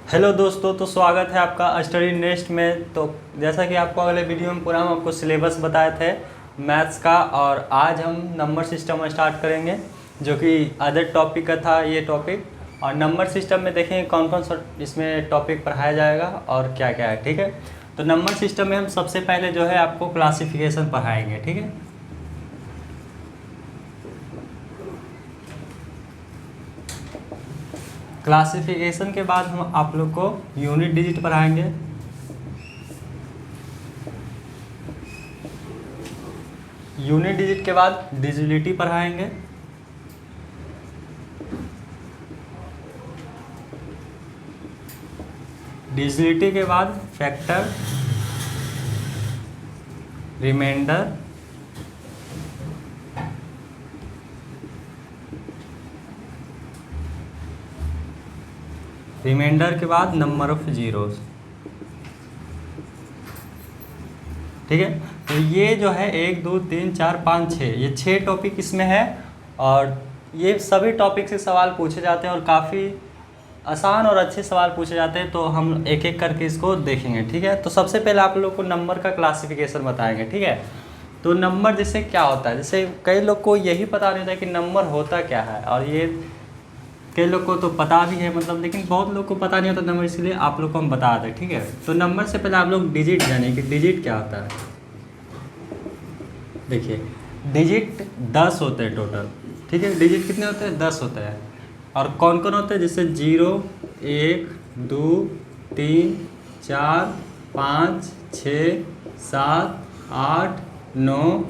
Hello दोस्तों, तो स्वागत है आपका स्टडी नेस्ट में। तो जैसा कि आपको अगले वीडियो में पूरा हम आपको सिलेबस बताए थे मैथ्स का, और आज हम नंबर सिस्टम स्टार्ट करेंगे जो कि अदर टॉपिक का था ये टॉपिक। और नंबर सिस्टम में देखेंगे कौन कौन सा इसमें टॉपिक पढ़ाया जाएगा और क्या क्या है। ठीक है, तो नंबर सिस्टम में हम सबसे पहले जो है आपको क्लासिफिकेशन पढ़ाएंगे। ठीक है, क्लासिफिकेशन के बाद हम आप लोग को यूनिट डिजिट पढ़ाएंगे। यूनिट डिजिट के बाद डिजिबिलिटी पढ़ाएंगे। डिजिबिलिटी के बाद फैक्टर, रिमाइंडर, रिमाइंडर के बाद नंबर ऑफ जीरोस। ठीक है, तो ये जो है 1 2 3 4 5 6 ये 6 टॉपिक इसमें है, और ये सभी टॉपिक से सवाल पूछे जाते हैं और काफ़ी आसान और अच्छे सवाल पूछे जाते हैं। तो हम एक एक करके इसको देखेंगे। ठीक है, तो सबसे पहले आप लोग को नंबर का क्लासिफिकेशन बताएंगे। ठीक है, तो नंबर जैसे क्या होता है, जैसे कई लोग को यही पता नहीं होता कि नंबर होता क्या है, और ये कई लोग को तो पता भी है मतलब, लेकिन बहुत लोग को पता नहीं होता नंबर, इसलिए आप लोग को हम बता दें। ठीक है, तो नंबर से पहले आप लोग डिजिट जानिए कि डिजिट क्या होता है। देखिए, डिजिट 10 होते हैं टोटल। ठीक है, डिजिट कितने होते हैं? 10 होते हैं। और कौन कौन होते हैं? जैसे 0 1 2 3 4 5 6 7 8 9,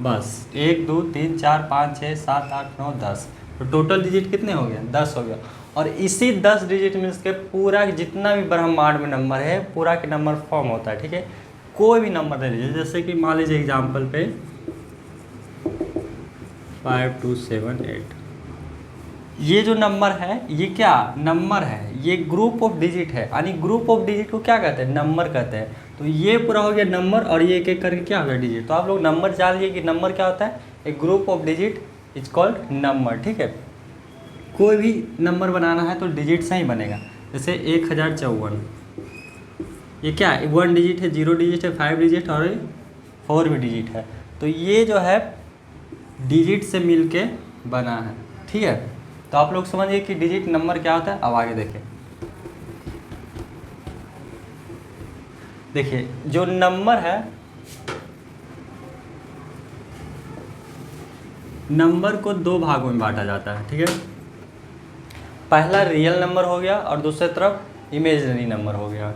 बस 1 2 3 4 5 6 7 8 9 10। तो टोटल डिजिट कितने हो गए? 10 हो गया। और इसी 10 डिजिट में इसके पूरा जितना भी ब्रह्मांड में नंबर है पूरा के नंबर फॉर्म होता है। ठीक है, कोई भी नंबर दे लीजिए, जैसे कि मान लीजिए एग्जाम्पल पे 5 2 7 8, ये जो नंबर है ये क्या नंबर है? ये ग्रुप ऑफ डिजिट है, यानी ग्रुप ऑफ डिजिट को क्या कहते हैं? नंबर कहते हैं। तो ये पूरा हो गया नंबर, और ये एक एक करके क्या हो गया? डिजिट। तो आप लोग नंबर जान लीजिए कि नंबर क्या होता है। एक group of digit is called number. ठीक है, कोई भी नंबर बनाना है तो डिजिट से ही बनेगा। जैसे 1054, ये क्या है? 1 डिजिट है, 0 डिजिट है, 5 डिजिट और 4 भी डिजिट है। तो ये जो है डिजिट से मिल के बना है। ठीक है, तो आप लोग समझिए कि डिजिट नंबर क्या होता है। अब आगे देखें, देखिए जो नंबर है, नंबर को 2 भागों में बांटा जाता है। ठीक है, पहला रियल नंबर हो गया और दूसरी तरफ इमेजिनरी नंबर हो गया।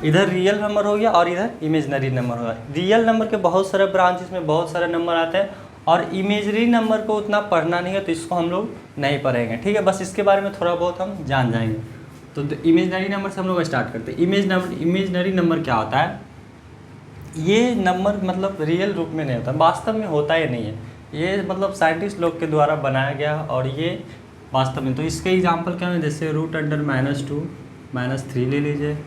इधर रियल नंबर हो गया और इधर इमेजिनरी नंबर हो गया। रियल नंबर के बहुत सारे ब्रांचेस में बहुत सारे नंबर आते हैं, और इमेजिनरी नंबर को उतना पढ़ना नहीं है तो इसको हम लोग नहीं पढ़ेंगे। ठीक है, बस इसके बारे में थोड़ा बहुत हम जान जाएंगे। तो इमेजिनरी नंबर से हम लोग स्टार्ट करते हैं। इमेजिनरी नंबर क्या होता है? ये नंबर मतलब रियल रूप में नहीं होता, वास्तव में होता ही नहीं है। ये मतलब साइंटिस्ट लोग के द्वारा बनाया गया, और ये वास्तव में, तो इसके एग्जांपल क्या है? जैसे √2 -3 ले लीजिए,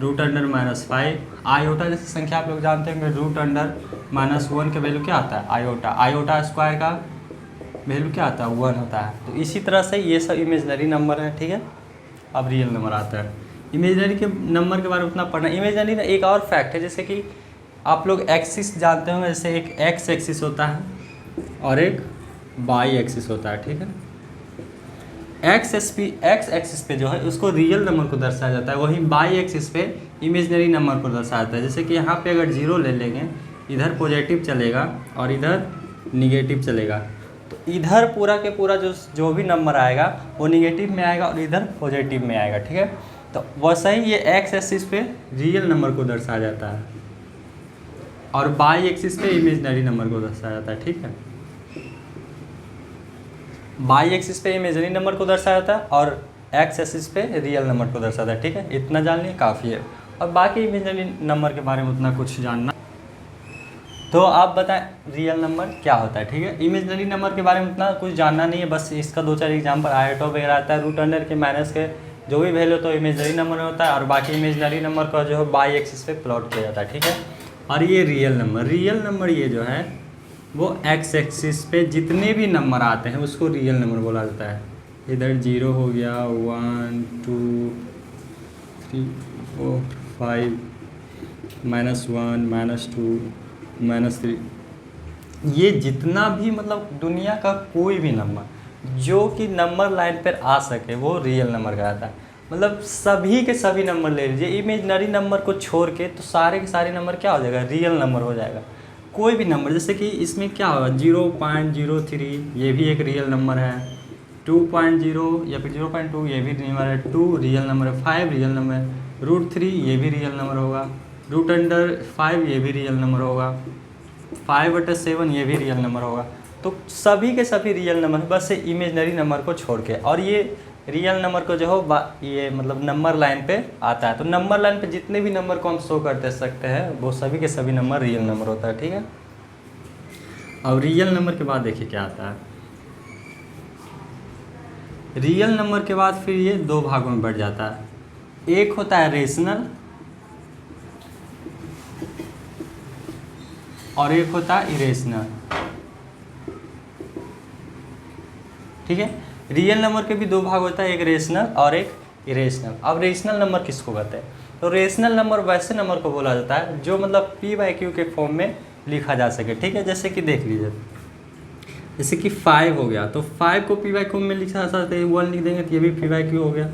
√-5, आयोटा जैसी संख्या आप लोग जानते होंगे। √-1 का वैल्यू क्या आता है? आयोटा। आयोटा स्क्वायर का वैल्यू क्या आता है? 1 होता है। तो इसी तरह से ये सब इमेजिनरी नंबर है। ठीक है, अब रियल नंबर आता है। इमेजिनरी के नंबर के बारे में उतना पढ़ना। इमेजिनरी में एक और फैक्ट है, जैसे कि आप लोग एक्सिस जानते होंगे, जैसे एक एक्स एक्सिस होता है और एक वाई एक्सिस होता है। ठीक है, एक्स एक्सिस पे जो है उसको रियल नंबर को दर्शाया जाता है, वहीं वाई एक्सिस पे इमेजिनरी नंबर को दर्शाया जाता है। जैसे कि यहाँ पे अगर 0 ले लेंगे, इधर पॉजिटिव चलेगा और इधर निगेटिव चलेगा, तो इधर पूरा के पूरा जो भी नंबर आएगा वो निगेटिव में आएगा और इधर पॉजिटिव में आएगा। ठीक है, तो वैसा ही ये एक्स एक्सिस पे रियल नंबर को दर्शाया जाता है, और वाई एक्सिस पे इमेजिनरी नंबर को दर्शाया जाता है। ठीक है, वाई एक्सिस पे इमेजिनरी नंबर को दर्शाया जाता है और एक्स एक्सिस पे रियल नंबर को दर्शाता है। ठीक है, इतना जान लिया काफ़ी है। और बाकी इमेजिनरी नंबर के बारे में उतना कुछ जानना, तो आप बताएं रियल नंबर क्या होता है। ठीक है, इमेजिनरी नंबर के बारे में उतना कुछ जानना नहीं है, बस इसका 2-4 एग्जाम्पल आयोटा वगैरह आता है। √अंडर के माइनस के जो भी वैल्यू तो इमेजिनरी नंबर में होता है, और बाकी इमेजिनरी नंबर का जो है वाई एक्सिस पे प्लॉट किया जाता है। ठीक है, और ये रियल नंबर ये जो है वो एक्स एक्सिस पे जितने भी नंबर आते हैं उसको रियल नंबर बोला जाता है। इधर 0 हो गया, 1 2 3 4 5 -1 -2 -3, ये जितना भी मतलब दुनिया का कोई भी नंबर जो कि नंबर लाइन पर आ सके वो रियल नंबर कहलाता है। मतलब सभी के सभी नंबर ले लीजिए, इमेजनरी नंबर को छोड़ के तो सारे के सारे नंबर क्या हो जाएगा, रियल नंबर हो जाएगा। कोई भी नंबर, जैसे कि इसमें क्या होगा 0.03, ये भी एक रियल नंबर है। 2.0 या फिर 0.2 ये भी नंबर है। 2 रियल नंबर है। 5 रियल नंबर है। √3 ये भी रियल नंबर होगा। √5 ये भी रियल नंबर होगा। 5/7 ये भी रियल नंबर होगा। तो सभी के सभी रियल नंबर है, बस इमेजनरी नंबर को छोड़ के। और ये रियल नंबर को जो हो ये मतलब नंबर लाइन पे आता है। तो नंबर लाइन पे जितने भी नंबर को हम शो करते सकते हैं वो सभी के सभी नंबर रियल नंबर होता है। ठीक है, अब रियल नंबर के बाद देखिए क्या आता है। रियल नंबर के बाद फिर ये दो भागों में बढ़ जाता है। एक होता है रेशनल और एक होता है इरेशनल। ठीक है, रियल नंबर के भी दो भाग होता है, एक रेशनल और एक इरेशनल। अब रेशनल नंबर किसको कहते हैं? तो रेशनल नंबर वैसे नंबर को बोला जाता है जो मतलब p/q के फॉर्म में लिखा जा सके। ठीक है, जैसे कि देख लीजिए, जैसे कि 5 हो गया तो 5 को p/q में लिखा जा सकता है, 1 लिख देंगे तो ये भी p/q हो गया।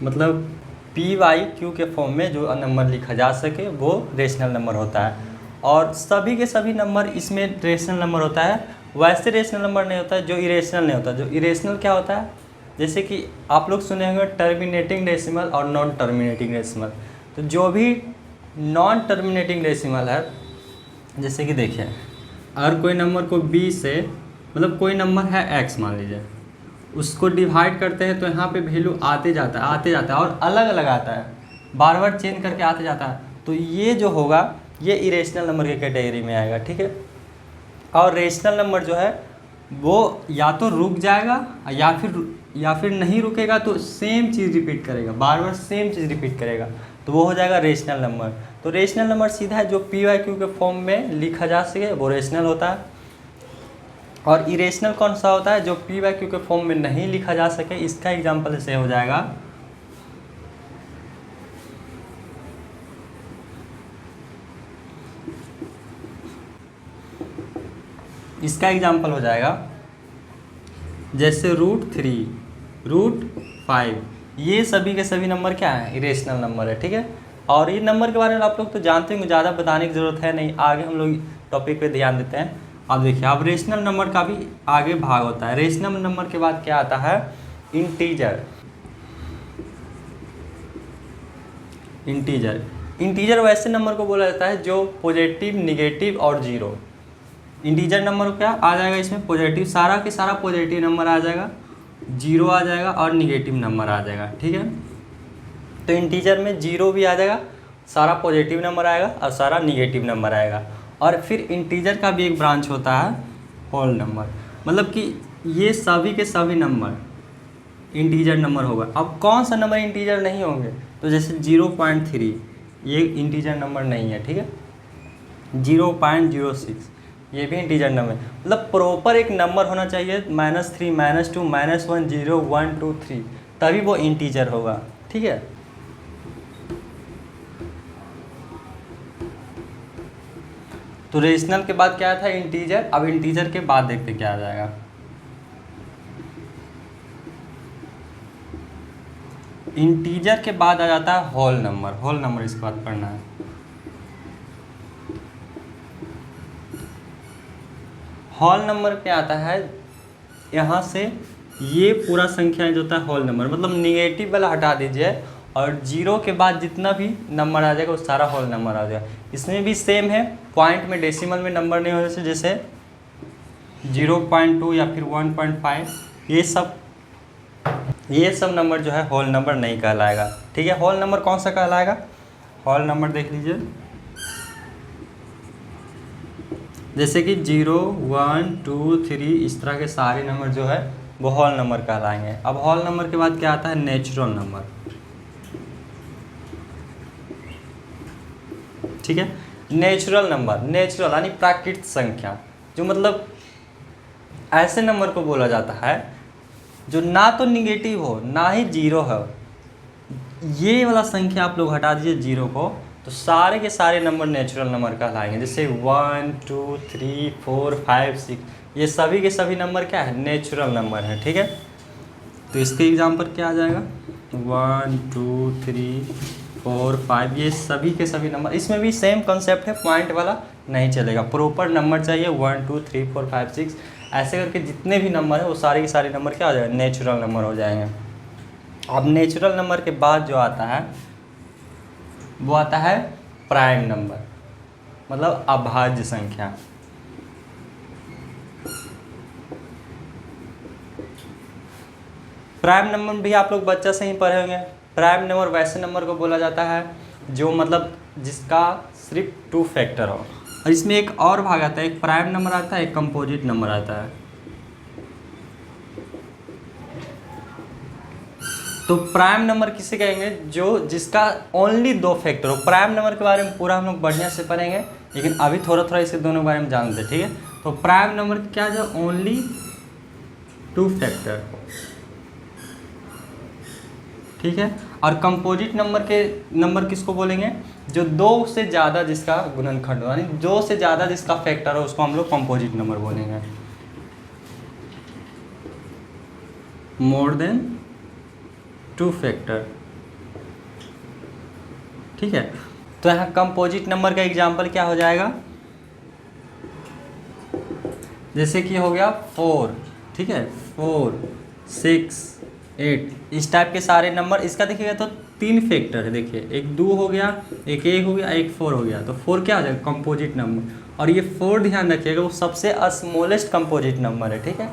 मतलब p/q के फॉर्म में जो नंबर लिखा जा सके वो रेशनल नंबर होता है। और सभी के सभी नंबर इसमें रेशनल नंबर होता है। वैसे रेशनल नंबर नहीं होता है जो इरेशनल नहीं होता। जो इरेशनल क्या होता है, जैसे कि आप लोग सुने होंगे टर्मिनेटिंग डेसिमल और नॉन टर्मिनेटिंग डेसिमल। तो जो भी नॉन टर्मिनेटिंग डेसिमल है, जैसे कि देखिए अगर कोई नंबर को b से मतलब कोई नंबर है x मान लीजिए, उसको डिवाइड करते हैं तो यहाँ पे वैल्यू आते जाता है और अलग अलग आता है, बार बार चेंज करके आते जाता है। तो ये जो होगा ये इरेशनल नंबर के कैटेगरी में आएगा। ठीक है, और रेशनल नंबर जो है वो या तो रुक जाएगा या फिर नहीं रुकेगा तो सेम चीज़ रिपीट करेगा, बार बार सेम चीज़ रिपीट करेगा, तो वो हो जाएगा रेशनल नंबर। तो रेशनल नंबर सीधा है जो p/q के फॉर्म में लिखा जा सके वो रेशनल होता है। और इरेशनल कौन सा होता है, जो p/q के फॉर्म में नहीं लिखा जा सके। इसका एग्जाम्पल ऐसे हो जाएगा, इसका एग्जाम्पल हो जाएगा जैसे √3 √5, ये सभी के सभी नंबर क्या है, इरेशनल नंबर है। ठीक है, और ये नंबर के बारे में आप लोग तो जानते होंगे, ज़्यादा बताने की ज़रूरत है नहीं, आगे हम लोग टॉपिक पे ध्यान देते हैं। अब देखिए, अब रेशनल नंबर का भी आगे भाग होता है। रेशनल नंबर के बाद क्या आता है, इंटीजर। इंटीजर वैसे नंबर को बोला जाता है जो पॉजिटिव, निगेटिव और जीरो। इंटीजर नंबर क्या आ जाएगा इसमें, पॉजिटिव, सारा के सारा पॉजिटिव नंबर आ जाएगा, जीरो आ जाएगा और निगेटिव नंबर आ जाएगा। ठीक है, तो इंटीजर में जीरो भी आ जाएगा, सारा पॉजिटिव नंबर आएगा और सारा निगेटिव नंबर आएगा। और फिर इंटीजर का भी एक ब्रांच होता है होल नंबर, मतलब कि ये सभी के सभी नंबर इंटीजर नंबर होगा। अब कौन सा नंबर इंटीजर नहीं होंगे, तो जैसे 0.3 ये इंटीजर नंबर नहीं है। ठीक है, 0.06 ये भी इंटीजर नंबर है। मतलब प्रॉपर एक नंबर होना चाहिए -3 -2 -1 0 1 2 3, तभी वो इंटीजर होगा। ठीक है, तो रेशनल के बाद क्या था, इंटीजर। अब इंटीजर के बाद देखते क्या आ जाएगा, इंटीजर के बाद आ जाता है होल नंबर। होल नंबर इसके बाद पढ़ना है। होल नंबर क्या आता है, यहाँ से ये पूरा संख्या जो होता है होल नंबर, मतलब निगेटिव वाला हटा दीजिए और जीरो के बाद जितना भी नंबर आ जाएगा वो सारा होल नंबर आ जाएगा। इसमें भी सेम है, पॉइंट में डेसिमल में नंबर नहीं होने से, जैसे 0.2 या फिर 1.5 ये सब नंबर जो है होल नंबर नहीं कहलाएगा। ठीक है, होल नंबर कौन सा कहलाएगा, होल नंबर देख लीजिए, जैसे कि 0 1 2 3 इस तरह के सारे नंबर जो है वो होल नंबर कहलाएंगे। अब होल नंबर के बाद क्या आता है, नेचुरल नंबर। ठीक है, नेचुरल नंबर, नेचुरल यानी प्राकृतिक संख्या। जो मतलब ऐसे नंबर को बोला जाता है जो ना तो निगेटिव हो ना ही जीरो हो। ये वाला संख्या आप लोग हटा दीजिए जीरो को, तो सारे के सारे नंबर नेचुरल नंबर कहलाएंगे। जैसे 1 2 3 4 5 6, ये सभी के सभी नंबर क्या है, नेचुरल नंबर है। ठीक है, तो इसके एग्जाम्पल क्या आ जाएगा, 1 2 3 4 5, ये सभी के सभी नंबर। इसमें भी सेम कॉन्सेप्ट है, पॉइंट वाला नहीं चलेगा, प्रॉपर नंबर चाहिए। 1 2 3 4 5 6 ऐसे करके जितने भी नंबर है वो सारे के सारे नंबर क्या हो जाएंगे, नेचुरल नंबर हो जाएंगे। अब नेचुरल नंबर के बाद जो आता है वो आता है प्राइम नंबर, मतलब अभाज्य संख्या। प्राइम नंबर भी आप लोग बच्चा से ही पढ़े होंगे। प्राइम नंबर वैसे नंबर को बोला जाता है जो मतलब जिसका सिर्फ 2 फैक्टर हो। और इसमें एक और भाग आता है, एक प्राइम नंबर आता है, एक कंपोजिट नंबर आता है। तो प्राइम नंबर किसे कहेंगे, जो जिसका ओनली 2 फैक्टर हो। प्राइम नंबर के बारे में पूरा हम लोग बढ़िया से पढ़ेंगे, लेकिन अभी थोड़ा थोड़ा इसके दोनों के बारे में जानते हैं। ठीक है, तो प्राइम नंबर क्या, जो ओनली 2 फैक्टर। ठीक है, और कंपोजिट नंबर किसको बोलेंगे, जो 2 से ज़्यादा जिसका गुणनखंड हो, यानी 2 से ज़्यादा जिसका फैक्टर हो उसको हम लोग कंपोजिट नंबर बोलेंगे। More than 2 factor. ठीक है, तो यहाँ कंपोजिट नंबर का एग्जाम्पल क्या हो जाएगा, जैसे कि हो गया 4, ठीक है, 4 6 8, इस टाइप के सारे नंबर। इसका देखिएगा तो 3 फैक्टर है, देखिए एक 2 हो गया, एक 1 हो गया, एक 4 हो गया, तो 4 क्या हो जाएगा, कंपोजिट नंबर। और ये 4 ध्यान रखिएगा वो सबसे स्मॉलेस्ट कंपोजिट नंबर है। ठीक है,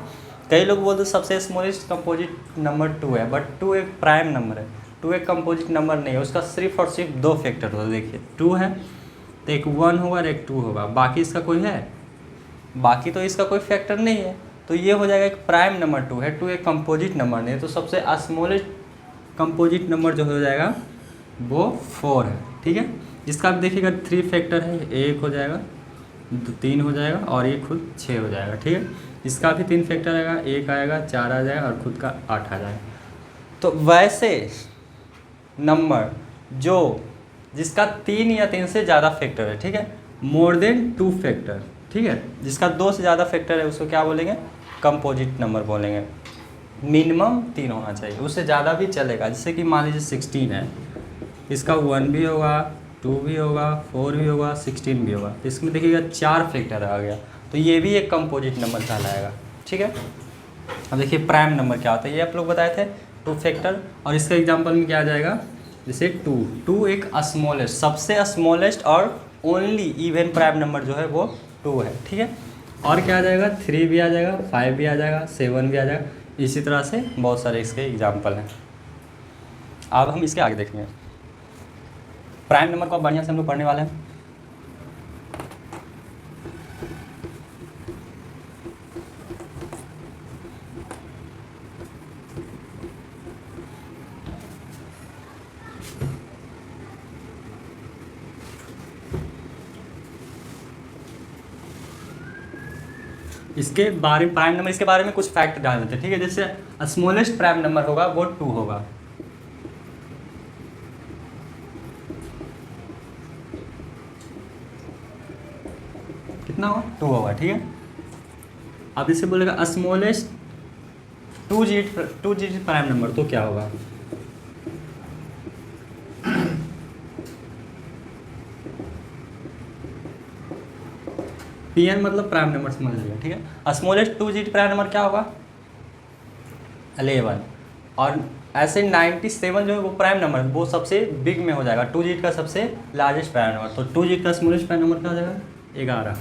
कई लोग बोलते हैं सबसे स्मॉलेस्ट कंपोजिट नंबर 2 है, बट 2 एक प्राइम नंबर है, 2 एक कंपोजिट नंबर नहीं है, उसका सिर्फ और सिर्फ 2 फैक्टर होता है। देखिए 2 है तो एक 1 होगा और एक 2 होगा, बाकी इसका कोई है, बाकी तो इसका कोई फैक्टर नहीं है, तो ये हो जाएगा एक प्राइम नंबर 2 है, 2 एक कंपोजिट नंबर नहीं है, तो सबसे स्मॉलेस्ट कंपोजिट नंबर जो हो जाएगा वो 4 है। ठीक है, इसका भी देखिएगा 3 फैक्टर है, 1 हो जाएगा, 3 हो जाएगा और ये खुद 6 हो जाएगा। ठीक है, इसका भी 3 फैक्टर आएगा, 1 आएगा, 4 आ जाएगा और खुद का 8 आ जाएगा। तो वैसे नंबर जो जिसका 3 या 3 से ज़्यादा फैक्टर है, ठीक है, मोर देन 2 फैक्टर, ठीक है, जिसका 2 से ज़्यादा फैक्टर है उसको क्या बोलेंगे, कंपोजिट नंबर बोलेंगे। मिनिमम 3 होना चाहिए, उससे ज़्यादा भी चलेगा। जैसे कि मान लीजिए 16 है, इसका 1 भी होगा, 2 भी होगा, 4 भी होगा, 16 भी होगा, तो इसमें देखिएगा 4 फैक्टर आ गया, तो ये भी एक कंपोजिट नंबर कहलाएगा। ठीक है, अब देखिए प्राइम नंबर क्या होता है, ये आप लोग बताए थे 2 फैक्टर, और इसका एग्जांपल में क्या आ जाएगा, जैसे 2 एक स्मॉलेस्ट, सबसे स्मॉलेस्ट और ओनली इवन प्राइम नंबर जो है वो 2 है। ठीक है, और क्या आ जाएगा, 3 भी आ जाएगा, 5 भी आ जाएगा, 7 भी आ जाएगा, इसी तरह से बहुत सारे इसके एग्जाम्पल हैं। अब हम इसके आगे देखेंगे, प्राइम नंबर को बढ़िया से हम लोग पढ़ने वाले हैं। इसके बारे में प्राइम नंबर, इसके बारे में कुछ फैक्ट डाल देते हैं। ठीक है, जैसे स्मॉलेस्ट प्राइम नंबर होगा वो 2 होगा, कितना होगा, 2 होगा। ठीक है, अब इसे बोलेगा स्मॉलेस्ट 2 डिजिट प्राइम नंबर, तो क्या होगा, पीएन मतलब प्राइम नंबर समझ लीजिएगा। ठीक है, स्मॉलेस्ट 2 डिजिट प्राइम नंबर क्या होगा, 11, और ऐसे 97 जो है वो प्राइम नंबर है, वो सबसे बिग में हो जाएगा, 2 डिजिट का सबसे लार्जेस्ट प्राइम नंबर, तो 2 डिजिट का स्मॉलेस्ट प्राइम नंबर क्या हो जाएगा, 11।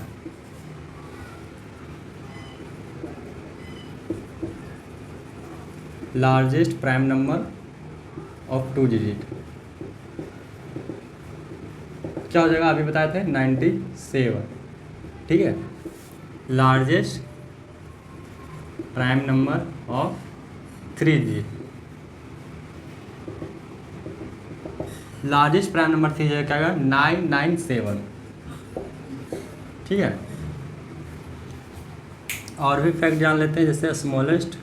Largest prime number of 2 digit क्या हो जाएगा, अभी बताए थे 97। ठीक है, largest prime number of 3 digit, largest prime number 3 digit क्या होगा, 997। ठीक है, और भी फैक्ट जान लेते हैं, जैसे स्मॉलेस्ट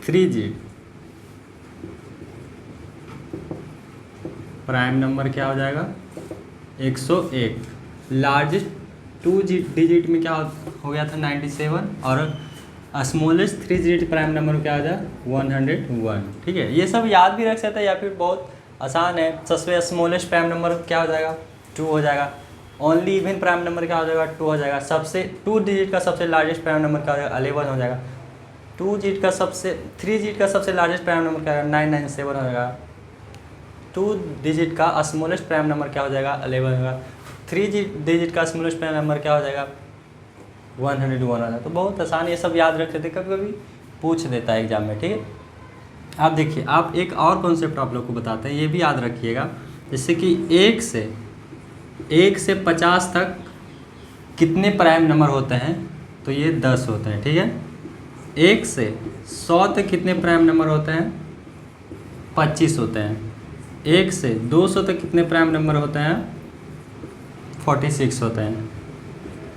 3 प्राइम नंबर क्या हो जाएगा 101, लार्जेस्ट 2 डिजिट में क्या हो गया था 97, और स्मॉलेस्ट 3 डिजिट प्राइम नंबर क्या हो जाएगा 101। ठीक है, ये सब याद भी रख सकते हैं या फिर बहुत आसान है। सबसे स्मॉलेस्ट प्राइम नंबर क्या हो जाएगा 2 हो जाएगा। ओनली इवन प्राइम नंबर क्या हो जाएगा 2 हो जाएगा। सबसे 2 डिजिट का सबसे लार्जेस्ट प्राइम नंबर क्या हो जाएगा 11 हो जाएगा। 3 डिजिट का सबसे लार्जेस्ट प्राइम नंबर क्या होगा 997 हो जाएगा। 2 डिजिट का स्मॉलेस्ट प्राइम नंबर क्या हो जाएगा 11 होगा। 3 डिजिट का स्मॉलेस्ट प्राइम नंबर क्या हो जाएगा 101 हो जाएगा। तो बहुत आसान, ये सब याद रख लेते, कभी कभी पूछ देता है एग्जाम में। ठीक है, आप देखिए, आप एक और कॉन्सेप्ट आप लोग को बताते हैं, ये भी याद रखिएगा। जैसे कि 1 से 50 तक कितने प्राइम नंबर होते हैं, तो ये 10 होते हैं। ठीक है, 1 से 100 तक कितने प्राइम नंबर होते हैं 25 होते हैं। 1 से 200 तक कितने प्राइम नंबर होते हैं 46 होते हैं।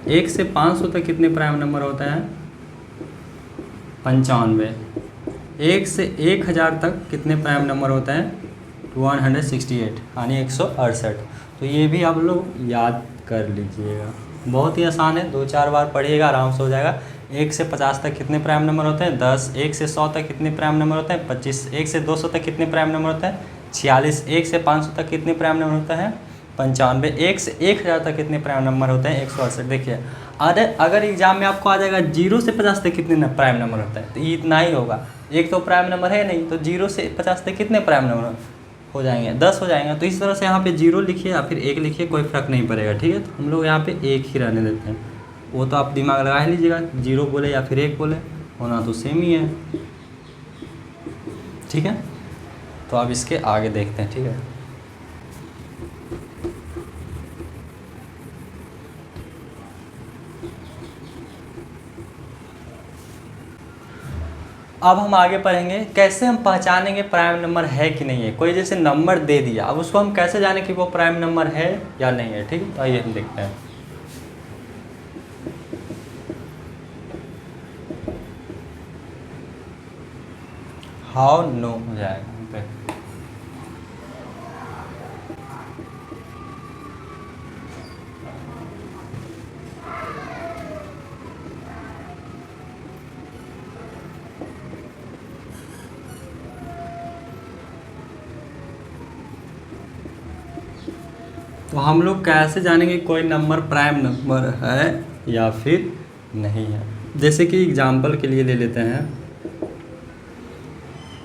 1 से 500 तक कितने प्राइम नंबर होते हैं 95। 1 से 1000 तक कितने प्राइम नंबर होते हैं 168 यानी 168। तो ये भी आप लोग याद कर लीजिएगा, बहुत ही आसान है, 2-4 बार पढ़िएगा आराम से हो जाएगा। 1 से 50 तक कितने प्राइम नंबर होते हैं 10। 1 से 100 तक कितने प्राइम नंबर होते हैं 25। 1 से 200 तक कितने प्राइम नंबर होते हैं 46। 1 से 500 तक कितने प्राइम नंबर होते हैं 95। 1 से 1000 तक कितने प्राइम नंबर होते हैं 168। देखिए, अगर एग्जाम में आपको आ जाएगा 0 से 50 तक कितने प्राइम नंबर होता है, तो ये इतना ही होगा। एक तो प्राइम नंबर है नहीं, तो 0 से 50 तक कितने प्राइम नंबर हो जाएंगे 10 हो जाएंगे। तो इस तरह से यहाँ पे 0 लिखिए या फिर 1 लिखिए, कोई फ़र्क नहीं पड़ेगा। ठीक है, तो हम लोग यहाँ पे 1 ही रहने देते हैं। वो तो आप दिमाग लगा ही लीजिएगा, 0 बोले या फिर 1 बोले, होना तो सेम ही है। ठीक है, तो अब इसके आगे देखते हैं। ठीक है, अब हम आगे पढ़ेंगे कैसे हम पहचानेंगे प्राइम नंबर है कि नहीं है। कोई जैसे नंबर दे दिया, अब उसको हम कैसे जाने कि वो प्राइम नंबर है या नहीं है। ठीक है, तो आइए हम देखते हैं। हाउ नो हो जाएगा पे। तो हम लोग कैसे जानेंगे कोई नंबर प्राइम नंबर है या फिर नहीं है। जैसे कि एग्जाम्पल के लिए ले लेते हैं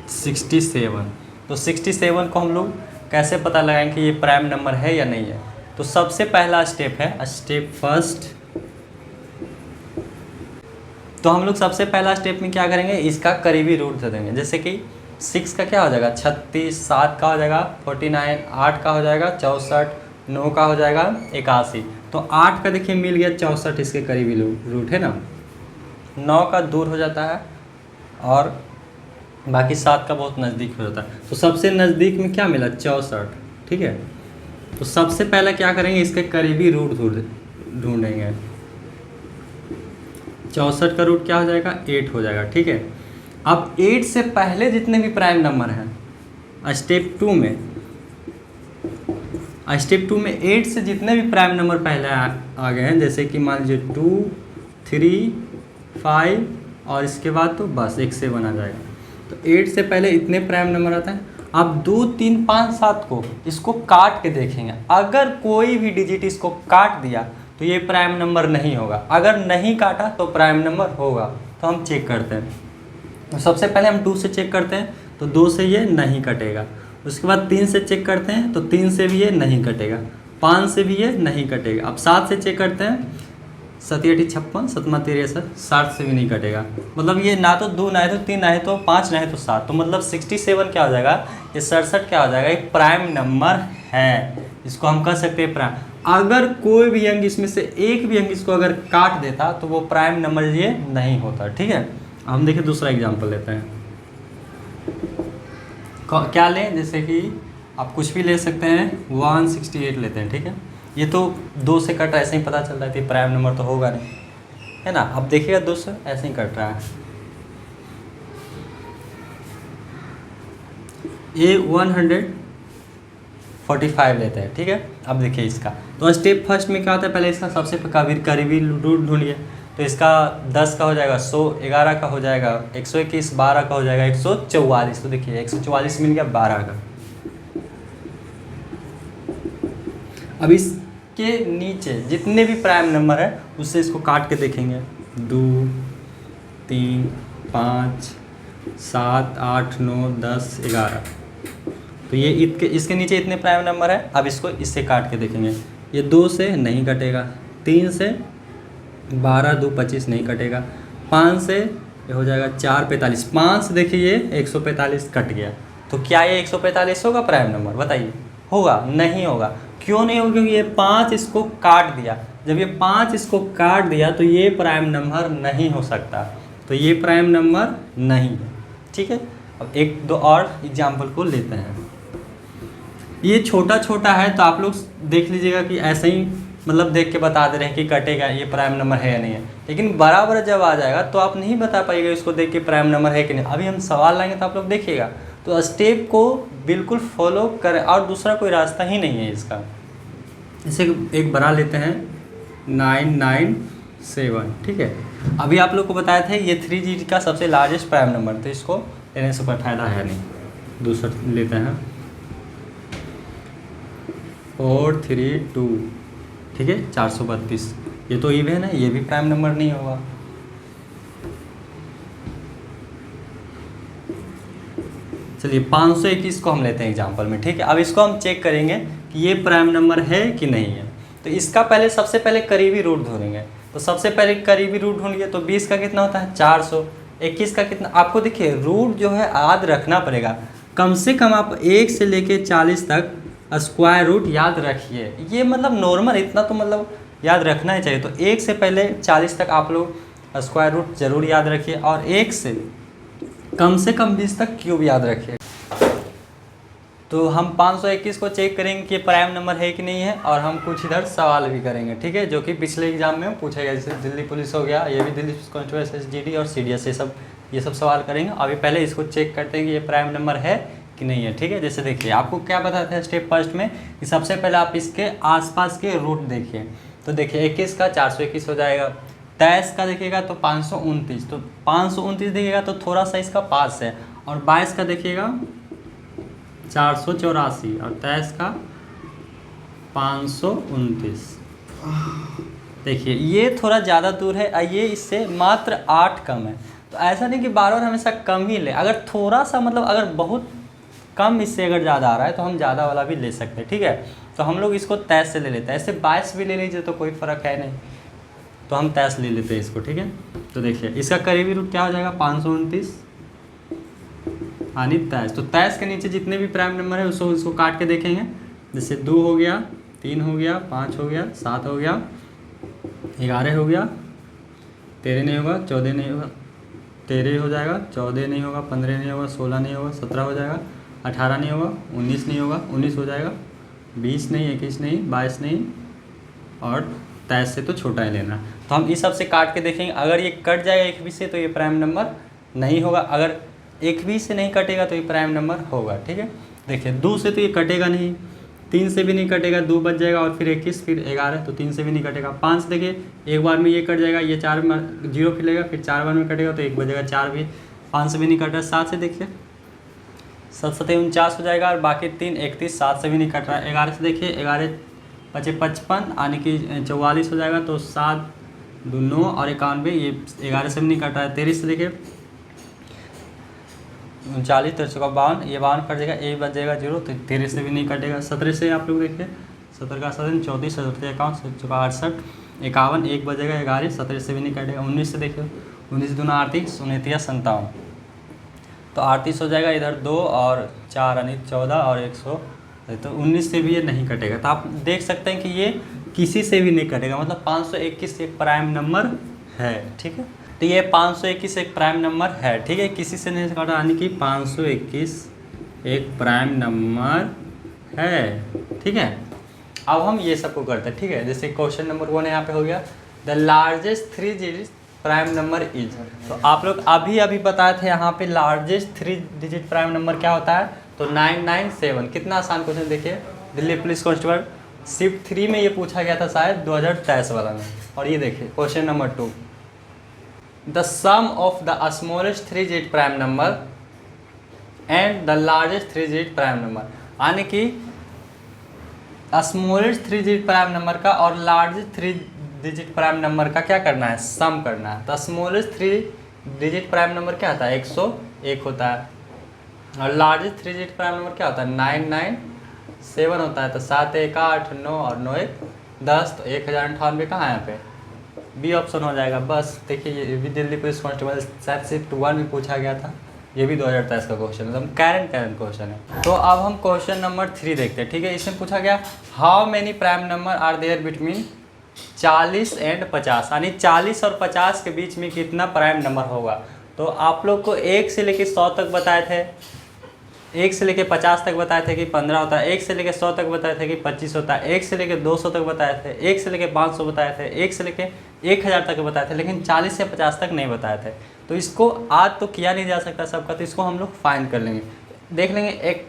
67। तो 67 को हम लोग कैसे पता लगाएंगे कि ये प्राइम नंबर है या नहीं है। तो सबसे पहला स्टेप है स्टेप फर्स्ट। तो हम लोग सबसे पहला स्टेप में क्या करेंगे, इसका करीबी रूट दे देंगे। जैसे कि 6 का क्या हो जाएगा 36, 7 का हो जाएगा 49, 8 का हो जाएगा 64, 9 का हो जाएगा 81। तो 8 का देखिए मिल गया 64, इसके करीबी रूट है ना। 9 का दूर हो जाता है और बाकी 7 का बहुत नज़दीक हो जाता है। तो सबसे नज़दीक में क्या मिला 64। ठीक है, तो सबसे पहले क्या करेंगे, इसके करीबी रूट ढूंढेंगे। 64 का रूट क्या हो जाएगा 8 हो जाएगा। ठीक है, अब 8 से पहले जितने भी प्राइम नंबर हैं स्टेप 2 में 8 से जितने भी प्राइम नंबर पहले आ गए हैं, जैसे कि मान लीजिए 2, 3, 5 और इसके बाद तो बस एक 7 आ जाएगा। तो 8 से पहले इतने प्राइम नंबर आता है। अब 2, 3, 5, 7 को इसको काट के देखेंगे, अगर कोई भी डिजिट इसको काट दिया तो ये प्राइम नंबर नहीं होगा, अगर नहीं काटा तो प्राइम नंबर होगा। तो हम चेक करते हैं। तो सबसे पहले हम 2 से चेक करते हैं, तो 2 से ये नहीं कटेगा। उसके बाद 3 से चेक करते हैं, तो 3 से भी ये नहीं कटेगा। 5 से भी ये नहीं कटेगा। अब 7 से चेक करते हैं, 7 8 56, 7 13 60 से भी नहीं कटेगा। मतलब ये ना तो 2 ना है तो 3 ना है तो 5 ना है तो 7। तो मतलब 67 क्या हो जाएगा, ये 67 क्या हो जाएगा, एक प्राइम नंबर है। इसको हम कह सकते हैं प्राइम। अगर कोई भी अंक इसमें से एक भी अंक इसको अगर काट देता तो वो प्राइम नंबर ये नहीं होता। ठीक है, हम देखिए दूसरा एग्जाम्पल लेते हैं। क्या लें, जैसे कि आप कुछ भी ले सकते हैं, 168 लेते हैं। ठीक है, ये तो 2 से कट रहा है, ऐसे ही पता चल रहा है कि प्राइम नंबर तो होगा नहीं, है ना। अब देखिएगा 2 से ऐसे ही कट रहा है। ये 145 लेते हैं, ठीक है। अब देखिए इसका तो स्टेप फर्स्ट में क्या होता है, पहले इसका सबसे करीबी रूट ढूंढिए। तो इसका 10 का हो जाएगा 100, 11 का हो जाएगा 121, 12 का हो जाएगा 144। तो देखिए 144 मिल गया 12 का। अब इसके नीचे जितने भी प्राइम नंबर है उससे इसको काट के देखेंगे। 2, 3, 5, 7, 8, 9, 10, 11। तो ये इसके नीचे इतने प्राइम नंबर है। अब इसको इससे काट के देखेंगे। ये 2 से नहीं कटेगा, 3 से 12, 2, 25 नहीं कटेगा, 5 से ये हो जाएगा 4, 45। 5 से देखिए ये 145 कट गया। तो क्या ये 145 होगा प्राइम नंबर, बताइए? होगा? नहीं होगा। क्यों नहीं होगा? क्योंकि ये 5 इसको काट दिया। जब ये 5 इसको काट दिया तो ये प्राइम नंबर नहीं हो सकता, तो ये प्राइम नंबर नहीं है, ठीक है। अब 1-2 और एग्जाम्पल को लेते हैं। ये छोटा छोटा है तो आप लोग देख लीजिएगा कि ऐसे ही मतलब देख के बता दे रहे हैं कि कटेगा, ये प्राइम नंबर है या नहीं है। लेकिन बराबर जब आ जाएगा तो आप नहीं बता पाइएगा इसको देख के प्राइम नंबर है कि नहीं। अभी हम सवाल लाएंगे तो आप लोग देखिएगा। तो स्टेप को बिल्कुल फॉलो करें और दूसरा कोई रास्ता ही नहीं है इसका। इसे एक बना लेते हैं 997, ठीक है। अभी आप लोग को बताया था ये 3 डिजिट का सबसे लार्जेस्ट प्राइम नंबर, तो इसको लेने से कोई फायदा है नहीं। दूसरा लेते हैं 432, ठीक है, 432। ये तो इवन है, ये भी प्राइम नंबर नहीं होगा। चलिए 521 को हम लेते हैं एग्जाम्पल में, ठीक है। अब इसको हम चेक करेंगे कि ये प्राइम नंबर है कि नहीं है। तो इसका सबसे पहले करीबी रूट ढूंढेंगे। तो सबसे पहले करीबी रूट ढूंढिए। तो 20 का कितना होता है 400, 21 का कितना, आपको देखिए रूट जो है याद रखना पड़ेगा। कम से कम आप 1 से लेके 40 तक स्क्वायर रूट याद रखिए। ये मतलब नॉर्मल इतना तो मतलब याद रखना ही चाहिए। तो 1 से पहले 40 तक आप लोग स्क्वायर रूट जरूर याद रखिए, और 1 से कम 20 तक क्यूब याद रखिए। तो हम 521 को चेक करेंगे कि प्राइम नंबर है कि नहीं है, और हम कुछ इधर सवाल भी करेंगे, ठीक है, जो कि पिछले एग्जाम में पूछा गया। जैसे दिल्ली पुलिस हो गया, ये भी दिल्ली कांस्टेबल SSGD और CDS, ये सब सवाल करेंगे। अभी पहले इसको चेक करते हैं कि ये प्राइम नंबर है कि नहीं है, ठीक है। जैसे देखिए आपको क्या बताया था स्टेप फर्स्ट में कि सबसे पहले आप इसके आसपास के रूट देखिए। तो देखिए 21 का 421 हो जाएगा, 23 का देखिएगा तो 529, तो 529 देखिएगा तो थोड़ा सा इसका पास है, और 22 का देखिएगा 484, और 23 का 529। देखिए ये थोड़ा ज़्यादा दूर है, ये इससे मात्र 8 कम है। तो ऐसा नहीं कि बार हमेशा कम ही ले, अगर थोड़ा सा मतलब अगर बहुत कम इससे अगर ज़्यादा आ रहा है तो हम ज़्यादा वाला भी ले सकते हैं, ठीक है। तो हम लोग इसको 23 से ले लेते हैं, ऐसे 22 भी ले लीजिए तो कोई फ़र्क है नहीं, तो हम 23 ले लेते हैं इसको, ठीक है। तो देखिए इसका करीबी रूट क्या हो जाएगा 529 यानी 23। तो 23 के नीचे जितने भी प्राइम नंबर है उसको काट के देखेंगे। जैसे 2 हो गया, 3 हो गया, 5 हो गया, 7 हो गया, 11 हो गया, 13 नहीं होगा, 14 नहीं होगा, 13 हो जाएगा, 14 नहीं होगा, 15 नहीं होगा, 16 नहीं होगा, 17 हो जाएगा, 18 नहीं होगा, 19 नहीं होगा, 19 हो जाएगा, 20 नहीं, 21 नहीं, 22 नहीं, और 23 से तो छोटा ही लेना। तो हम इस सब से काट के देखेंगे। अगर ये कट जाएगा 21 से तो ये प्राइम नंबर नहीं होगा, अगर 21 से नहीं कटेगा तो ये प्राइम नंबर होगा, ठीक है। देखिए 2 से तो ये कटेगा नहीं, 3 से भी नहीं कटेगा, 2 बच जाएगा, और फिर 21, फिर 11, तो 3 से भी नहीं कटेगा। 5 से देखिए एक बार में ये कट जाएगा, ये 4 में 0 फिर लेगा, फिर 4 बार में कटेगा तो 1 बचेगा, 4 भी 5 से भी नहीं कट रहा। 7 से देखिए 7 7 49 हो जाएगा, और बाकी 3 31, 7 से भी नहीं कट रहा है। 11 से देखिए 11 बचे 55 यानी कि 44 हो जाएगा, तो 7 2 9 और 91, ये 11 से भी नहीं कट रहा है। 33 से देखिए 39 13 52, ये 52 कट जाएगा, 1 बच जाएगा 0, तो 13 से भी नहीं कटेगा। 17 से आप लोग देखिए 17 का 7 34, 17 51, 68 51, 1 बचेगा 11, 17 से भी नहीं कटेगा। 19 से देखिए 19 दूना 38, 29 57, तो 38 हो जाएगा, इधर 2 और 4 यानी 14 और 100, तो 19 से भी ये नहीं कटेगा। तो आप देख सकते हैं कि ये किसी से भी नहीं कटेगा, मतलब 521 एक प्राइम नंबर है, ठीक है। तो ये 521 एक प्राइम नंबर है, ठीक है, किसी से नहीं कटा, यानी कि 521 एक प्राइम नंबर है, ठीक है। अब हम ये सबको करते हैं, ठीक है। जैसे क्वेश्चन नंबर 1 यहाँ पे हो गया, the largest 3 digit prime number is. तो आप लोग अभी अभी बताए थे यहाँ पे लार्जेस्ट 3 डिजिट प्राइम नंबर क्या होता है, तो 997। कितना आसान क्वेश्चन, देखिए दिल्ली पुलिस कांस्टेबल शिफ्ट 3 में ये पूछा गया था शायद 2023 वाला में। और ये देखिए question number 2, the sum of the smallest 3 digit prime number and the largest 3 digit prime number, यानी कि स्मॉलेस्ट 3 डिजिट प्राइम नंबर का और लार्जेस्ट 3 डिजिट प्राइम नंबर का क्या करना है, सम करना है। तो स्मॉलेस्ट 3 डिजिट प्राइम नंबर क्या होता है, 101 होता है, और लार्जेस्ट 3 डिजिट प्राइम नंबर क्या होता है, 997 होता है। तो 7 1 8 9 और 9 1 10, तो 1098 कहाँ है यहाँ पे, बी ऑप्शन हो जाएगा। बस देखिए ये भी दिल्ली पुलिस कांस्टेबल शायद शिफ्ट 1 में पूछा गया था, ये भी 2023 का क्वेश्चन है, एकदम कैरेंट क्वेश्चन है। तो अब हम क्वेश्चन नंबर 3 देखते हैं, ठीक है। इसमें पूछा गया how many prime number are there between 40 and 50, यानी 40 और 50 के बीच में कितना प्राइम नंबर होगा। तो आप लोग को 1 से लेके 100 तक बताए थे, 1 से लेके 50 तक बताए थे कि 15 होता है, 1 से लेके 100 तक बताए थे कि 25 होता है, 1 से लेके 200 तक बताए थे, 1 से लेके 500 बताए थे, 1 से लेके 1000 तक बताए थे, लेकिन 40 से 50 तक नहीं बताए थे। तो इसको आज तो किया नहीं जा सकता सबका, तो इसको हम लोग फाइंड कर लेंगे, देख लेंगे एक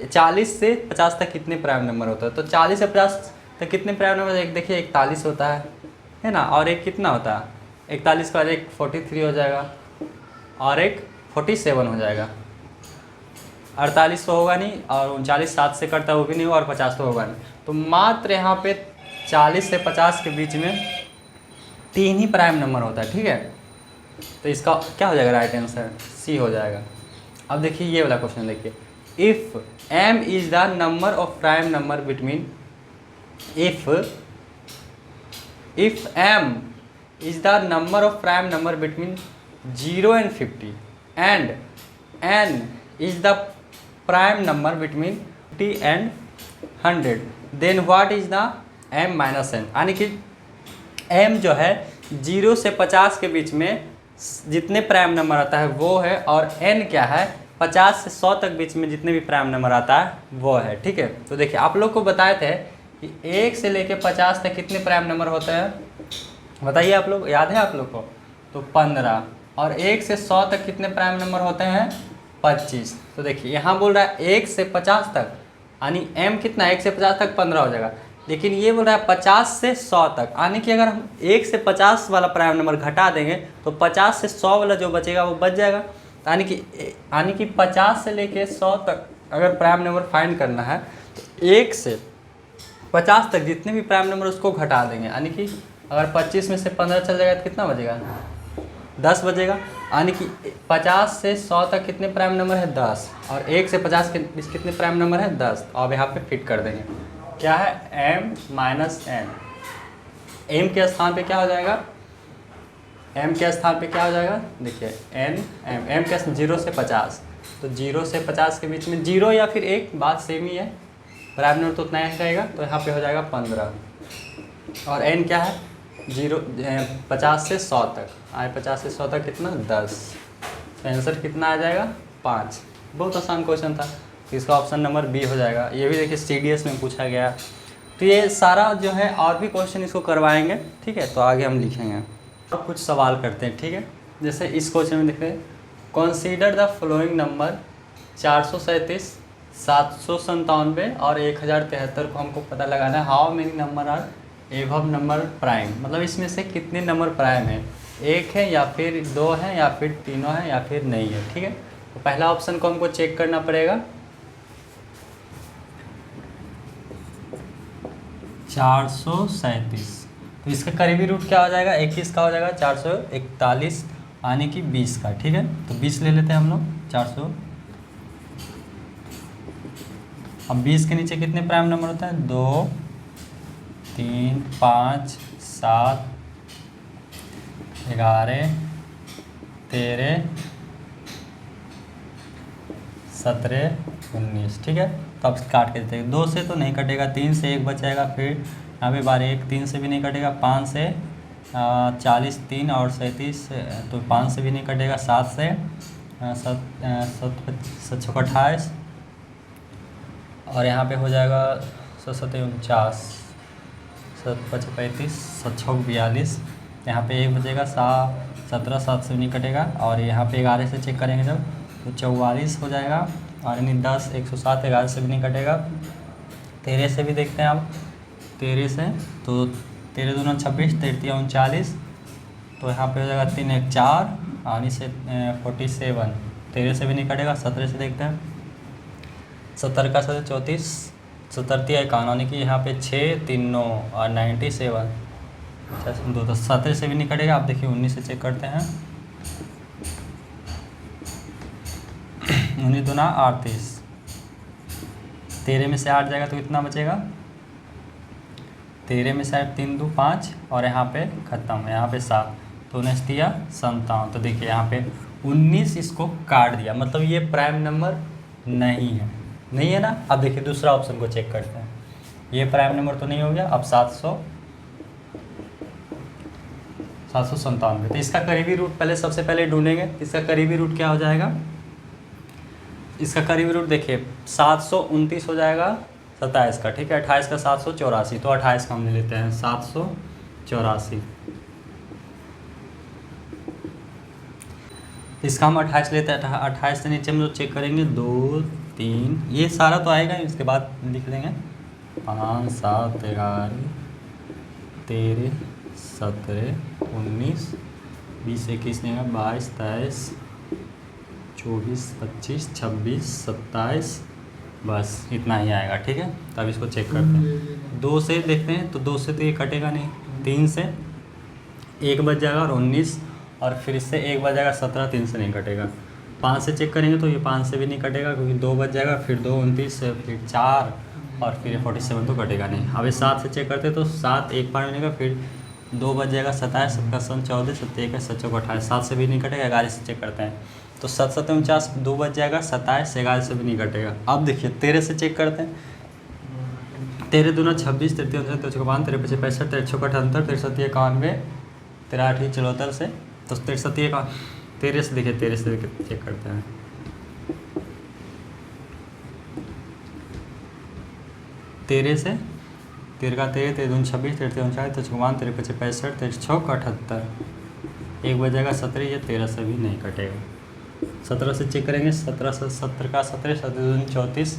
40 से 50 तक कितने प्राइम नंबर होता है। तो 40 से 50 तक कितने प्राइम नंबर, एक देखिए 41 होता है ना, और एक कितना होता है 41 के बाद एक 43 हो जाएगा और एक 47 हो जाएगा, 48 तो होगा नहीं, और 39 7 से कटता है वो भी नहीं होगा, और 50 तो होगा नहीं। तो मात्र यहाँ पे 40 से 50 के बीच में 3 ही प्राइम नंबर होता है, ठीक है। तो इसका क्या हो जाएगा राइट आंसर, सी हो जाएगा। अब देखिए ये वाला क्वेश्चन देखिए, if m is the number of prime number between, if m is the number of prime number between 0 and 50 and n is the prime number between 50 and 100, then what is the m minus n, यानी कि m जो है 0 से 50 के बीच में जितने prime number आता है वो है, और n क्या है 50 से 100 तक बीच में जितने भी प्राइम नंबर आता है वो है, ठीक है। तो देखिए आप लोग को बताए थे कि 1 से लेके 50 तक कितने प्राइम नंबर होते हैं, बताइए आप लोग, याद है आप लोग को, तो 15, और 1 से 100 तक कितने प्राइम नंबर होते हैं 25। तो देखिए यहाँ बोल रहा है 1 से 50 तक, यानी m कितना 1 से 50 तक 15 हो जाएगा, लेकिन ये बोल रहा है 50 से 100 तक, यानी कि अगर हम 1 से 50 वाला प्राइम नंबर घटा देंगे तो 50 से 100 वाला जो बचेगा वो बच जाएगा। यानी कि 50 से लेके 100 तक अगर प्राइम नंबर फाइंड करना है तो 1 से 50 तक जितने भी प्राइम नंबर उसको घटा देंगे, यानी कि अगर 25 में से 15 चल जाएगा तो कितना बचेगा 10 बचेगा, यानी कि 50 से 100 तक कितने प्राइम नंबर है 10, और 1 से 50 के बीच कितने प्राइम नंबर है 10। अब यहाँ पे फिट कर देंगे, क्या है m माइनस n, m के स्थान पे क्या हो जाएगा, m के स्थान पे क्या हो जाएगा, देखिए n m के 0 से 50, तो 0 से 50 के बीच में 0 या फिर 1 बात सेम ही है, प्राइम नंबर तो उतना ही रहेगा, तो यहाँ पे हो जाएगा 15, और n क्या है 50 से 100 तक, आए 50 से 100 तक कितना 10, तो आंसर कितना आ जाएगा 5। बहुत आसान क्वेश्चन था, तो इसका ऑप्शन नंबर बी हो जाएगा। ये भी देखिए CDS में पूछा गया, तो ये सारा जो है और भी क्वेश्चन इसको करवाएंगे, ठीक है। तो आगे हम लिखेंगे, तो कुछ सवाल करते हैं, ठीक है। जैसे इस क्वेश्चन में देखते हैं, कंसीडर द फॉलोइंग नंबर 437, 797 और 1073 को हमको पता लगाना है, how many number are above number prime, मतलब इसमें से कितने नंबर प्राइम है, 1 है या फिर 2 है या फिर तीनों है या फिर नहीं है, ठीक है। तो पहला ऑप्शन को हमको चेक करना पड़ेगा, 437, तो इसका करीबी रूट क्या हो जाएगा 21 का हो जाएगा, 441 यानी कि 20 का, ठीक है। तो 20 ले लेते हैं हम लोग 400। अब 20 के नीचे कितने प्राइम नंबर होता है 2 3 5 7 11 13 17 19, ठीक है। तो अब काट के देते हैं, 2 से तो नहीं कटेगा, 3 से 1 बचेगा, फिर यहाँ पे 12 1 3 से भी नहीं कटेगा, 5 से 40 3 और 37 तो 5 से भी नहीं कटेगा, 7 से 7 28 और यहाँ पे हो जाएगा 7 49 7×5 = 35, 7×6 = 42, यहाँ पे 1 बचेगा, 17, 7 से भी नहीं कटेगा, और यहाँ पे 11 से चेक करेंगे जब तो 44 हो जाएगा, और यानी 10, 107, 11 से भी नहीं कटेगा। 13 से भी देखते हैं आप, 13 से तो 13 दूना 26, 13 39, तो यहाँ पे हो जाएगा 3 1 4, और इसे 47, 13 से भी नहीं कटेगा। 17 से देखते हैं, 70 का 34, 70 51, यानी कि यहाँ पे 6 3 9 और 97, 2 तो 17 से भी नहीं कटेगा। आप देखिए 19 से चेक करते हैं, 19 दूना 38, 13 में से 8 जाएगा तो कितना बचेगा, 13 में से 8 3 2 5, और यहाँ पे ख़त्म, यहाँ पे 7, तो 19 दिया 57। तो देखिए यहाँ पे 19 इसको काट दिया, मतलब ये प्राइम नंबर नहीं है, नहीं है ना। अब देखिए दूसरा ऑप्शन को चेक करते हैं, ये प्राइम नंबर तो नहीं हो गया। अब 797, तो इसका करीबी रूट पहले सबसे पहले ढूंढेंगे। इसका करीबी रूट क्या हो जाएगा, इसका करीबी रूट देखिए 729 हो जाएगा 27 का, ठीक है। 28 का 784, तो 28 का हम ले लेते हैं 784, इसका हम 28 लेते हैं। 28 से नीचे हम जो चेक करेंगे 2 3, ये सारा तो आएगा, इसके बाद लिख देंगे 5 7 11 13 17 19 20 21 नहीं, 22 23 24 25 26 27, बस इतना ही आएगा, ठीक है। तब इसको चेक करते हैं। 2 से देखते हैं, तो 2 से तो ये कटेगा नहीं, 3 से 1 बच जाएगा और 19, और फिर इससे 1 बच जाएगा 17, 3 से नहीं कटेगा। 5 से चेक करेंगे तो ये 5 से भी नहीं कटेगा, क्योंकि 2 बच जाएगा, फिर 2 29, फिर 4, और फिर 47 तो कटेगा नहीं। अब 7 से चेक करते हैं, तो 7 एक बार मिलेगा, फिर 2 बच जाएगा 27, 7 का 14, 7 1 7 4 28, 7 से भी नहीं कटेगा। 11 से चेक करते हैं, तो 7 7 49, 2 बच जाएगा 27, 11 से भी नहीं कटेगा। अब देखिए 13 से चेक करते हैं, 13 दूना 26, 33 29, 33 5, 53 65, 63 78, 63 91, 83 74 से, तो 63 का 13 से देखिए, 13 से चेक करते हैं, 13 से 13 का 13, 13 दूना 26, 33 39, 33 5, 53 65, 63 6 78, 1 बच जाएगा 17, ये 13 से भी नहीं कटेगा। 17 से चेक करेंगे, 17 से 70 का 17, 17 दूना 34,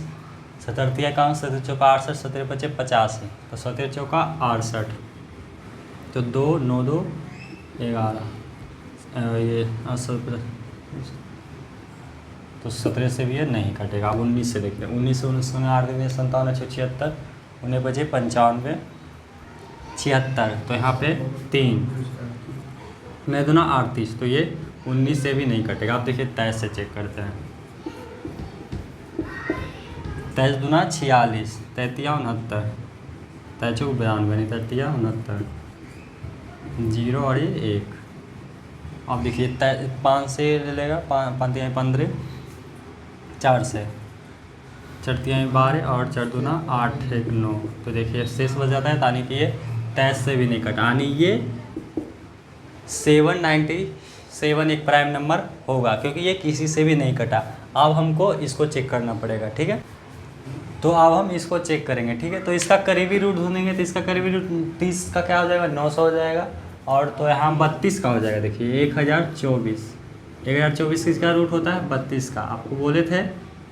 17 51, 17 चौका 68, 17 25 85, तो 17 चौका 68, तो 2 9 2 11, ये 70, तो 17 से भी ये नहीं कटेगा। अब 19 से देखते हैं, 19 से 19 8 57 76, 19 बजे 95 76, तो यहाँ पे 3 9 दूना 38, तो ये 19 से भी नहीं कटेगा। अब देखिए 23 से चेक करते हैं, 23 दूना 46, 33 69, 23 92 नहीं, 33 69, 0 और ये 1। अब देखिए 5 से ले लेगा, 5 15, 4 से 4 12, और 4 दूना 8 1 9, तो देखिए शेष बच जाता है, यानी कि ये 23 से भी नहीं कटा, यानी ये 797 एक प्राइम नंबर होगा, क्योंकि ये किसी से भी नहीं कटा। अब हमको इसको चेक करना पड़ेगा, ठीक है। तो अब हम इसको चेक करेंगे, ठीक है। तो इसका करीबी रूट ढूंढेंगे, तो इसका करीबी रूट 30 का क्या हो जाएगा, 900 हो जाएगा, और तो यहाँ 32 का हो जाएगा। देखिए 1024 किसका रूट होता है, 32 का। आपको बोले थे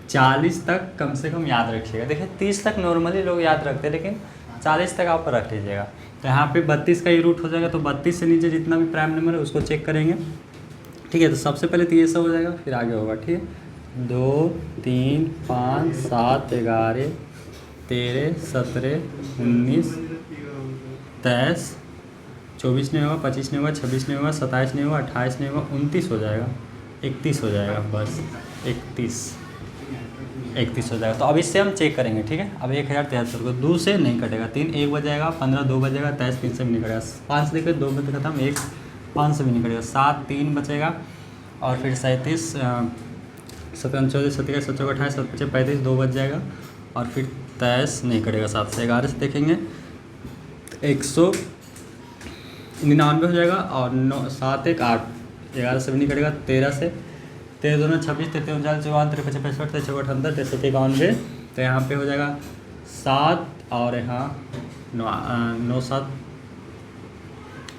40 तक कम से कम याद रखिएगा। देखिए 30 तक नॉर्मली लोग याद रखते हैं, लेकिन 40 तक आप रख लीजिएगा। तो यहाँ पे 32 का ही रूट हो जाएगा, तो 32 से नीचे जितना भी प्राइम नंबर है उसको चेक करेंगे, ठीक है। तो सबसे पहले तो ये सब हो जाएगा, फिर आगे होगा, ठीक है। 2 3 5 7 11 13 17 19 23 24 नहीं होगा, 25 नहीं होगा, 26 नहीं होगा, 27 नहीं होगा, 28 नहीं होगा, 29 हो जाएगा, 31 हो जाएगा, बस 31 हो जाएगा। तो अब इससे हम चेक करेंगे, ठीक है। अब 1073 को 2 से नहीं कटेगा, 3 1 बच जाएगा, 15 2 बच जाएगा, 23 3 से भी नहीं कटेगा, 5 से देखिए 2 बजे खत्म, 1 5 से भी नहीं कटेगा, 7 3 बचेगा, और फिर 37 17 14 17 17 28 27 35 2 बच जाएगा, और फिर 23 नहीं कटेगा। 7 से 11 से देखेंगे 199 हो जाएगा, और 9 7 1 8 11 से भी नहीं कटेगा। 13 से 13 2 26 33 39 54 53 65 63 68 63 91, तो यहाँ पे हो जाएगा 7 और यहाँ 9 7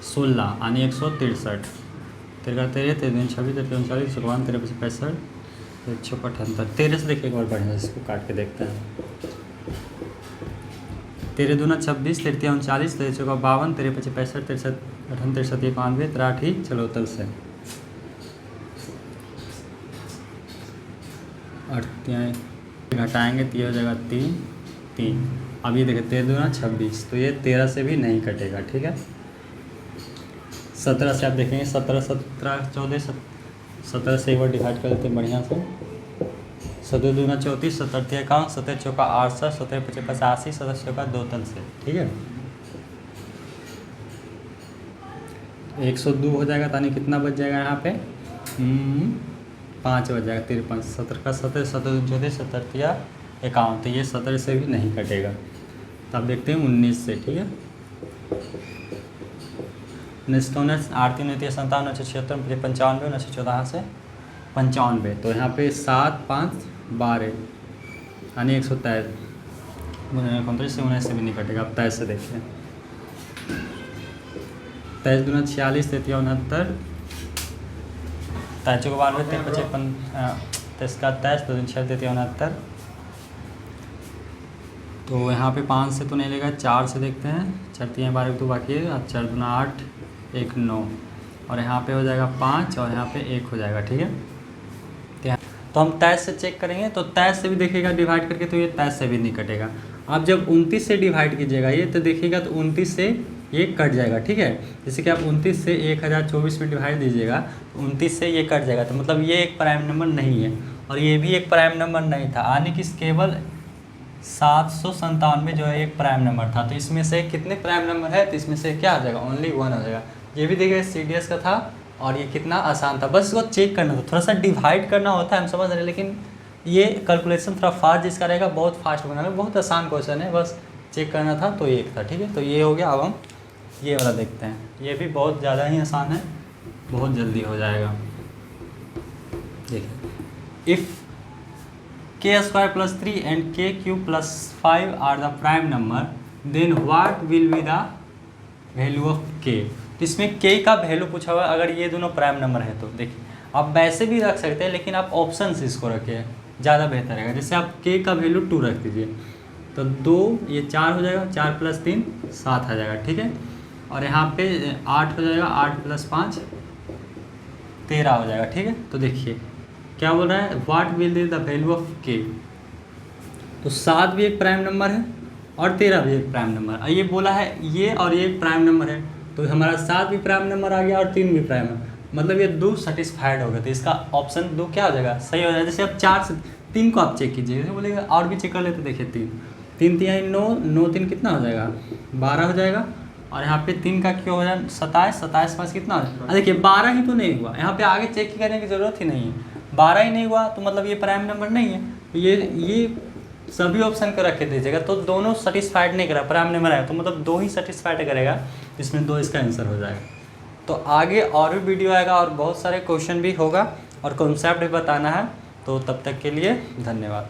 16 यानी 163, 13 13 13 26 13 39 51 13 25 65 175। 13 से देखिए एक बार बढ़िया, इसको काट के देखते हैं। 13 दूना 26, 13 39 13 चौका 52 13 25 65 63 58 63 91 83 चलो तल से 8 घटाएंगे तो ये हो जाएगा 3 3। अब ये देखिए 13 दूना 26, तो ये 13 से भी नहीं कटेगा, ठीक है। 17 से आप देखेंगे 17 17 14 17 से एक बार डिवाइड कर देते हैं बढ़िया से। 17 दूना 34, 17 3 51, 17 चौका 68, 17 25 85, 17 चौका 2 तल से, ठीक है। 102 हो जाएगा, तानी कितना बच जाएगा यहाँ पे 5 बच जाएगा। 53 17 का 17 17 34 17 3 51, तो ये 17 से भी नहीं कटेगा। तो आप देखते हैं 19 से, ठीक है। 19 8 3 29 57 76 95 14 से 95, तो यहाँ पे 7 5 12 यानी 123, 29 से 19 से भी नहीं कटेगा। अब 23 से देखिए 23 दूना 46 33 69 23 को 92 53 55 23 का 23 2 6 33 69। तो यहाँ पे 5 से तो नहीं लेगा, 4 से देखते हैं। 4 3 12 तो बाकी है, 4 दूना 8 1 9, और यहाँ पे हो जाएगा 5 और यहाँ पे 1 हो जाएगा, ठीक है। तो हम 23 से चेक करेंगे, तो 23 से भी देखिएगा डिवाइड करके, तो ये 23 से भी नहीं कटेगा। आप जब 29 से डिवाइड कीजिएगा ये, तो देखिएगा तो 29 से ये कट जाएगा, ठीक है। जैसे कि आप 29 से 1024 में डिवाइड दीजिएगा तो 29 से ये कट जाएगा, तो मतलब ये एक प्राइम नंबर नहीं है और ये भी एक प्राइम नंबर नहीं था, यानी कि केवल 797 जो है एक प्राइम नंबर था। तो इसमें से कितने प्राइम नंबर है, तो इसमें से क्या आ जाएगा, ओनली 1 हो जाएगा। ये भी देखिए CDS का था और ये कितना आसान था, बस इसको चेक करना था, थोड़ा सा डिवाइड करना होता है, हम समझ रहे हैं, लेकिन ये कैलकुलेशन थोड़ा फास्ट जिसका रहेगा बहुत फास्ट बनाना, बहुत आसान क्वेश्चन है, बस चेक करना था। तो ये एक था, ठीक है। तो ये हो गया। अब हम ये वाला देखते हैं, ये भी बहुत ज़्यादा ही आसान है, बहुत जल्दी हो जाएगा। देखिए, if k² + 3 and k³ + 5 are the prime number, then what will be the value of k। तो इसमें k का वैल्यू पूछा हुआ है, अगर ये दोनों प्राइम नंबर है तो देखिए आप वैसे भी रख सकते हैं, लेकिन आप ऑप्शन से इसको रखिए, ज़्यादा बेहतर रहेगा। जैसे आप k का वैल्यू 2 रख दीजिए, तो 2 ये 4 हो जाएगा, 4 + 3 7 आ जाएगा, ठीक है। और यहाँ पे 8 हो जाएगा, 8 + 5 13 हो जाएगा, ठीक है। तो देखिए क्या बोल रहा है, what will be the value of k। तो 7 भी एक प्राइम नंबर है और 13 भी एक प्राइम नंबर है। ये बोला है ये और ये एक प्राइम नंबर है, तो हमारा 7 भी प्राइम नंबर आ गया और 3 भी प्राइम है, मतलब ये 2 सेटिस्फाइड हो गए। तो इसका ऑप्शन 2 क्या हो जाएगा, सही हो जाएगा। जैसे आप 4 से 3 को आप चेक कीजिए, बोलेगा और भी चेक कर लेते, देखिए 3 3 3 9 9 3 कितना हो जाएगा, 12 हो जाएगा। और यहाँ पे 3 का क्यों हो जाएगा 27 27 5 कितना हो जाएगा। देखिए 12 ही तो नहीं हुआ, यहाँ पे आगे चेक करने की ज़रूरत ही नहीं है, 12 ही नहीं हुआ तो मतलब ये प्राइम नंबर नहीं है। तो ये सभी ऑप्शन को रख के दीजिएगा, तो दोनों सेटिस्फाइड नहीं करा, प्राइम नंबर आया तो मतलब 2 ही सेटिस्फाइड करेगा, इसमें 2 इसका आंसर हो जाएगा। तो आगे और भी वीडियो आएगा और बहुत सारे क्वेश्चन भी होगा और कॉन्सेप्ट भी बताना है। तो तब तक के लिए धन्यवाद।